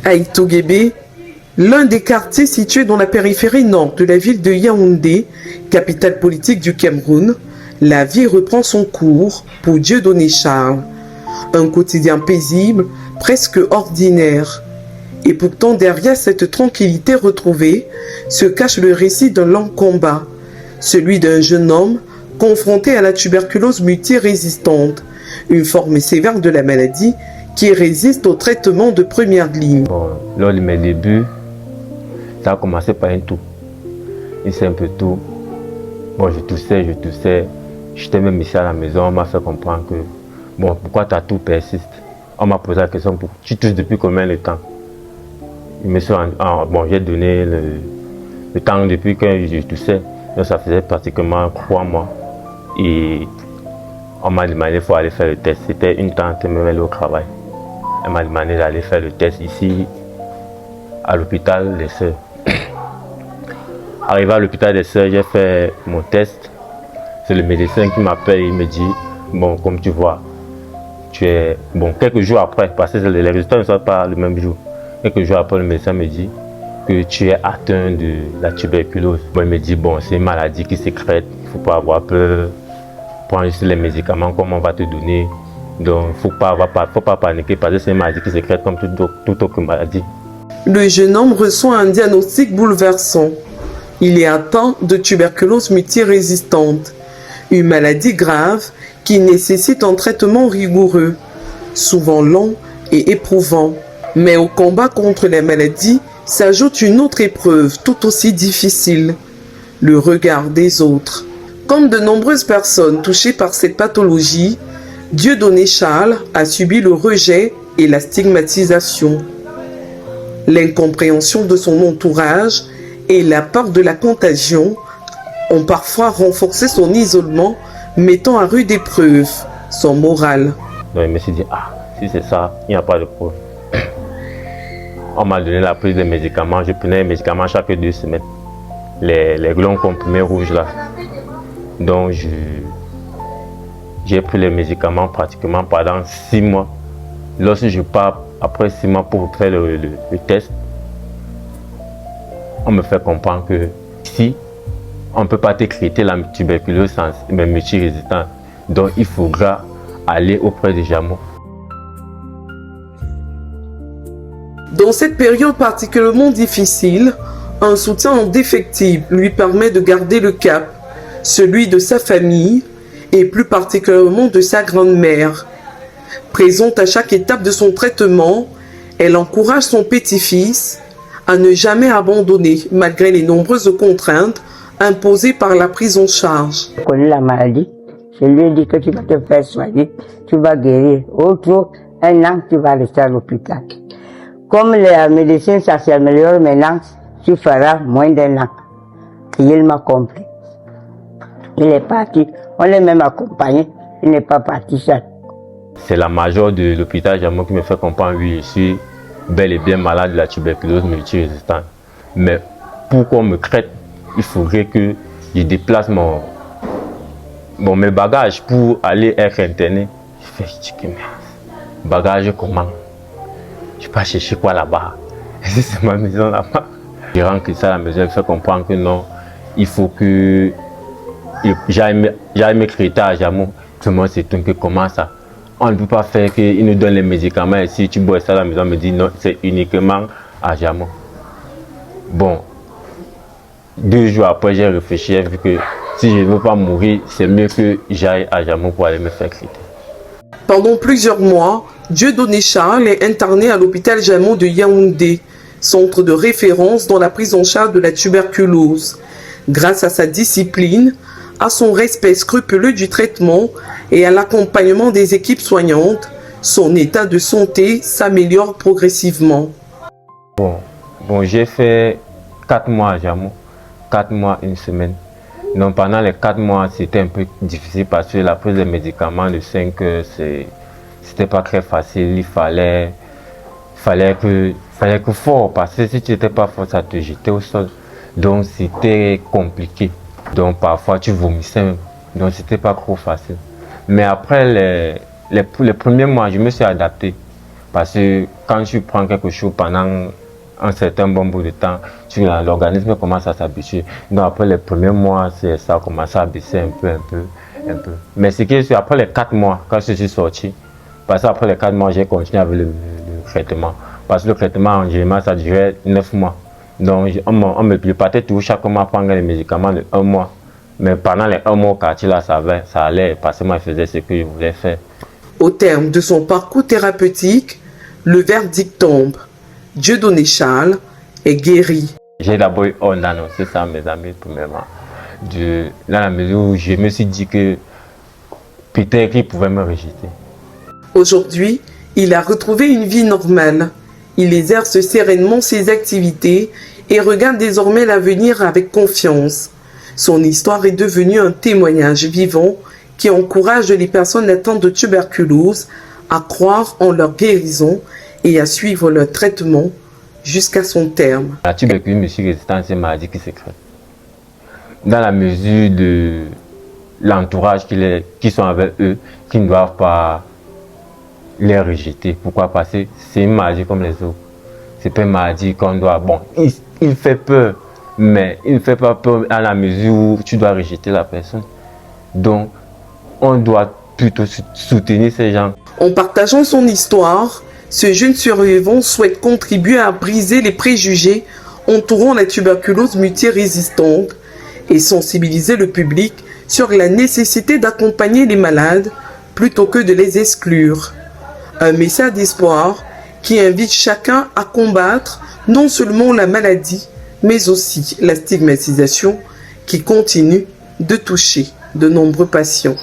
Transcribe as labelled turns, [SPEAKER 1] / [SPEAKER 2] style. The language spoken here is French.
[SPEAKER 1] À Itoguébé, l'un des quartiers situés dans la périphérie nord de la ville de Yaoundé, capitale politique du Cameroun, la vie reprend son cours pour Dieudonné Charles. Un quotidien paisible, presque ordinaire. Et pourtant, derrière cette tranquillité retrouvée, se cache le récit d'un long combat, celui d'un jeune homme confronté à la tuberculose multirésistante, une forme sévère de la maladie qui résiste au traitement de première ligne.
[SPEAKER 2] Bon, lors de mes débuts, ça a commencé par un toux. Un simple toux. Bon, je toussais. J'étais même ici à la maison, on m'a fait comprendre que, bon, pourquoi ta toux persiste? On m'a posé la question, tu tousses depuis combien de temps? Bon, j'ai donné le temps depuis que je toussais. Donc ça faisait pratiquement 3 mois. Et on m'a demandé qu'il faut aller faire le test. C'était une tante même au travail. Elle m'a demandé d'aller faire le test ici, à l'hôpital des Sœurs. Arrivé à l'hôpital des Sœurs, j'ai fait mon test. C'est le médecin qui m'appelle et il me dit, bon, comme tu vois, tu es... Bon, quelques jours après, parce que les résultats ne sont pas le même jour. Quelques jours après, le médecin me dit que tu es atteint de la tuberculose. Bon, il me dit, bon, c'est une maladie qui sécrète, il ne faut pas avoir peur. Prends juste les médicaments comme on va te donner. Donc, il ne faut pas paniquer parce que c'est une maladie qui sécrète comme toute autre maladie.
[SPEAKER 1] Le jeune homme reçoit un diagnostic bouleversant. Il est atteint de tuberculose multirésistante, une maladie grave qui nécessite un traitement rigoureux, souvent long et éprouvant. Mais au combat contre la maladie s'ajoute une autre épreuve tout aussi difficile, le regard des autres. Comme de nombreuses personnes touchées par cette pathologie, Dieudonné Charles a subi le rejet et la stigmatisation. L'incompréhension de son entourage et la peur de la contagion ont parfois renforcé son isolement, mettant à rude épreuve son moral.
[SPEAKER 2] Donc je me suis dit, si c'est ça, il n'y a pas de problème. On m'a donné la prise de médicaments, je prenais les médicaments chaque 2 semaines. Les longs comprimés rouges là. Donc j'ai pris les médicaments pratiquement pendant 6 mois. Lorsque je pars après 6 mois pour faire le test, on me fait comprendre que si on ne peut pas te traiter la tuberculose multirésistante, donc il faudra aller auprès des JAMO.
[SPEAKER 1] Dans cette période particulièrement difficile, un soutien indéfectible lui permet de garder le cap, celui de sa famille et plus particulièrement de sa grand-mère. Présente à chaque étape de son traitement, elle encourage son petit-fils à ne jamais abandonner malgré les nombreuses contraintes imposées par la prise en charge.
[SPEAKER 3] Je connais la maladie, je lui ai dit que tu vas te faire soigner, tu vas guérir. Autre, 1 an, tu vas rester à l'hôpital. Comme les médecins, ça s'améliore maintenant, tu feras moins d'1 an. Et il m'a compris. Il est parti, on l'a même accompagné, il n'est pas parti seul.
[SPEAKER 2] C'est la majeure de l'hôpital JAMO qui me fait comprendre, oui, je suis bel et bien malade de la tuberculose multirésistante. Mais pour qu'on me traite, il faudrait que je déplace mes bagages pour aller être interné. Je fais, mais bagages comment? Je ne vais pas chercher quoi là-bas. C'est ma maison là-bas. Je rentre ça à la maison, il me fait comprendre que non, il faut que j'aille me traiter à JAMO. Tout le monde s'étonne que comment ça? On ne peut pas faire qu'ils nous donnent les médicaments et si tu bois ça à la maison, on me dit non, c'est uniquement à JAMO. Bon, 2 jours après, j'ai réfléchi, j'ai vu que si je ne veux pas mourir, c'est mieux que j'aille à JAMO pour aller me faire traiter.
[SPEAKER 1] Pendant plusieurs mois, Dieudonné Charles est interné à l'hôpital JAMO de Yaoundé, centre de référence dans la prise en charge de la tuberculose. Grâce à sa discipline, à son respect scrupuleux du traitement et à l'accompagnement des équipes soignantes, son état de santé s'améliore progressivement.
[SPEAKER 2] Bon, j'ai fait 4 mois à JAMO, 4 mois, 1 semaine. Donc pendant les 4 mois, c'était un peu difficile parce que la prise de médicaments de 5 heures, c'était pas très facile. Il fallait que fort, parce que si tu n'étais pas fort, ça te jetait au sol. Donc c'était compliqué. Donc parfois tu vomissais, donc c'était pas trop facile. Mais après les premiers mois, je me suis adapté. Parce que quand tu prends quelque chose pendant un certain bon bout de temps, l'organisme commence à s'habituer. Donc après les premiers mois, ça a commencé à baisser un peu. Mais ce qui est sûr, après les 4 mois, quand je suis sorti, parce qu'après les 4 mois, j'ai continué avec le traitement. Parce que le traitement en général, ça durait 9 mois. Donc on me partait tout chaque mois prendre les médicaments de 1 mois. Mais pendant les 1 mois au quartier, là, ça allait, parce que moi, je faisais ce que je voulais faire.
[SPEAKER 1] Au terme de son parcours thérapeutique, le verdict tombe. Dieudonné Charles est guéri.
[SPEAKER 2] J'ai d'abord eu honte d'annoncer ça à mes amis, premièrement. Dans la mesure où je me suis dit que peut-être qu'ils pouvaient me rejeter.
[SPEAKER 1] Aujourd'hui, il a retrouvé une vie normale. Il exerce sereinement ses activités et regarde désormais l'avenir avec confiance. Son histoire est devenue un témoignage vivant qui encourage les personnes atteintes de tuberculose à croire en leur guérison et à suivre leur traitement jusqu'à son terme.
[SPEAKER 2] La tuberculose multirésistante, c'est une maladie qui sécrète. Dans la mesure de l'entourage qui sont avec eux, qui ne doivent pas les rejeter. Pourquoi? Parce que c'est une maladie comme les autres. C'est pas une maladie qu'on doit... Bon, il fait peur, mais il ne fait pas peur à la mesure où tu dois rejeter la personne. Donc, on doit plutôt soutenir ces gens.
[SPEAKER 1] En partageant son histoire, ce jeune survivant souhaite contribuer à briser les préjugés entourant la tuberculose multirésistante et sensibiliser le public sur la nécessité d'accompagner les malades plutôt que de les exclure. Un message d'espoir qui invite chacun à combattre non seulement la maladie, mais aussi la stigmatisation qui continue de toucher de nombreux patients.